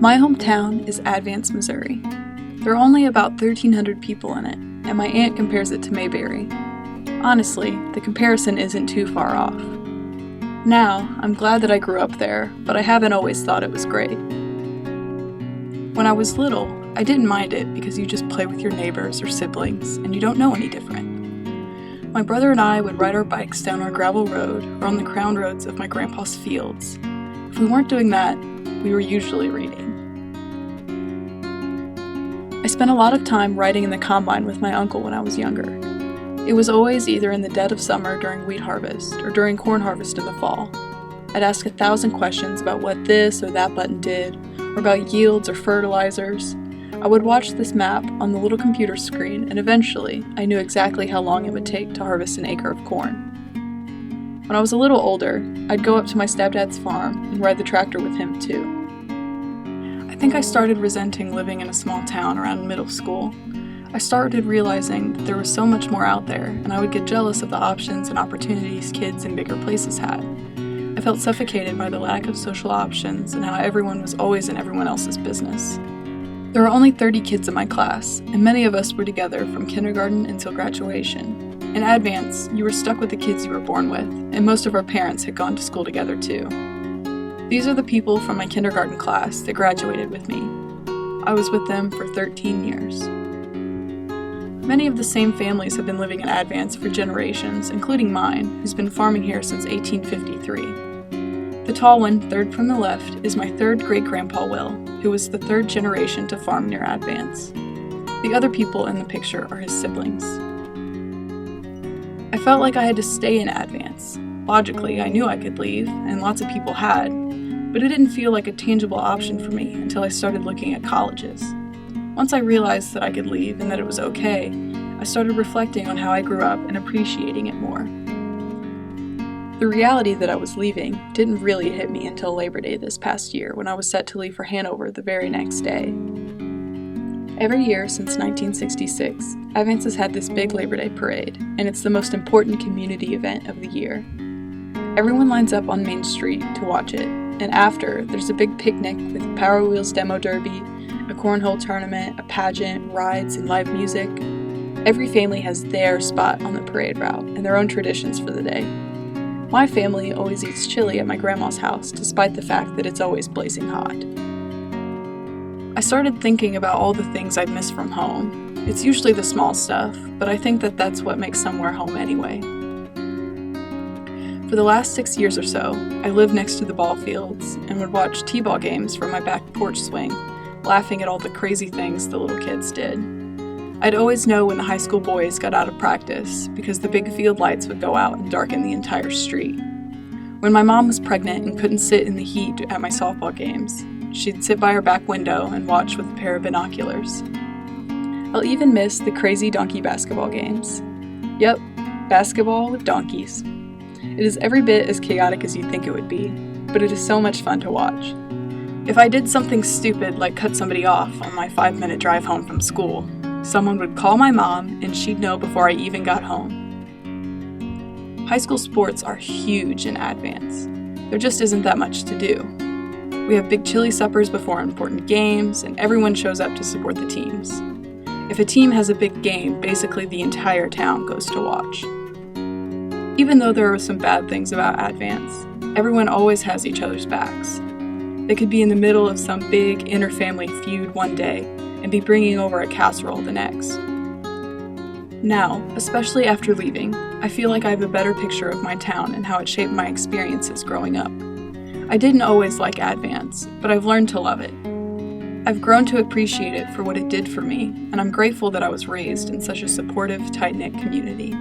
My hometown is Advance, Missouri. There are only about 1,300 people in it, and my aunt compares it to Mayberry. Honestly, the comparison isn't too far off. Now, I'm glad that I grew up there, but I haven't always thought it was great. When I was little, I didn't mind it because you just play with your neighbors or siblings, and you don't know any different. My brother and I would ride our bikes down our gravel road or on the crown roads of my grandpa's fields. If we weren't doing that, we were usually reading. I spent a lot of time riding in the combine with my uncle when I was younger. It was always either in the dead of summer during wheat harvest or during corn harvest in the fall. I'd ask 1,000 questions about what this or that button did, or about yields or fertilizers. I would watch this map on the little computer screen, and eventually I knew exactly how long it would take to harvest an acre of corn. When I was a little older, I'd go up to my stepdad's farm and ride the tractor with him too. I think I started resenting living in a small town around middle school. I started realizing that there was so much more out there, and I would get jealous of the options and opportunities kids in bigger places had. I felt suffocated by the lack of social options and how everyone was always in everyone else's business. There were only 30 kids in my class, and many of us were together from kindergarten until graduation. In Advance, you were stuck with the kids you were born with, and most of our parents had gone to school together too. These are the people from my kindergarten class that graduated with me. I was with them for 13 years. Many of the same families have been living in Advance for generations, including mine, who's been farming here since 1853. The tall one, third from the left, is my third great-grandpa Will, who was the third generation to farm near Advance. The other people in the picture are his siblings. I felt like I had to stay in Advance. Logically, I knew I could leave, and lots of people had, but it didn't feel like a tangible option for me until I started looking at colleges. Once I realized that I could leave and that it was okay, I started reflecting on how I grew up and appreciating it more. The reality that I was leaving didn't really hit me until Labor Day this past year when I was set to leave for Hanover the very next day. Every year since 1966, Advance has had this big Labor Day parade, and it's the most important community event of the year. Everyone lines up on Main Street to watch it, and after, there's a big picnic with Power Wheels demo derby, a cornhole tournament, a pageant, rides, and live music. Every family has their spot on the parade route and their own traditions for the day. My family always eats chili at my grandma's house, despite the fact that it's always blazing hot. I started thinking about all the things I'd miss from home. It's usually the small stuff, but I think that that's what makes somewhere home anyway. For the last 6 years or so, I lived next to the ball fields and would watch t-ball games from my back porch swing, laughing at all the crazy things the little kids did. I'd always know when the high school boys got out of practice because the big field lights would go out and darken the entire street. When my mom was pregnant and couldn't sit in the heat at my softball games, she'd sit by her back window and watch with a pair of binoculars. I'll even miss the crazy donkey basketball games. Yep, basketball with donkeys. It is every bit as chaotic as you'd think it would be, but it is so much fun to watch. If I did something stupid like cut somebody off on my 5-minute drive home from school, someone would call my mom and she'd know before I even got home. High school sports are huge in Advance. There just isn't that much to do. We have big chili suppers before important games, and everyone shows up to support the teams. If a team has a big game, basically the entire town goes to watch. Even though there are some bad things about Advance, everyone always has each other's backs. They could be in the middle of some big inter-family feud one day and be bringing over a casserole the next. Now, especially after leaving, I feel like I have a better picture of my town and how it shaped my experiences growing up. I didn't always like Advance, but I've learned to love it. I've grown to appreciate it for what it did for me, and I'm grateful that I was raised in such a supportive, tight-knit community.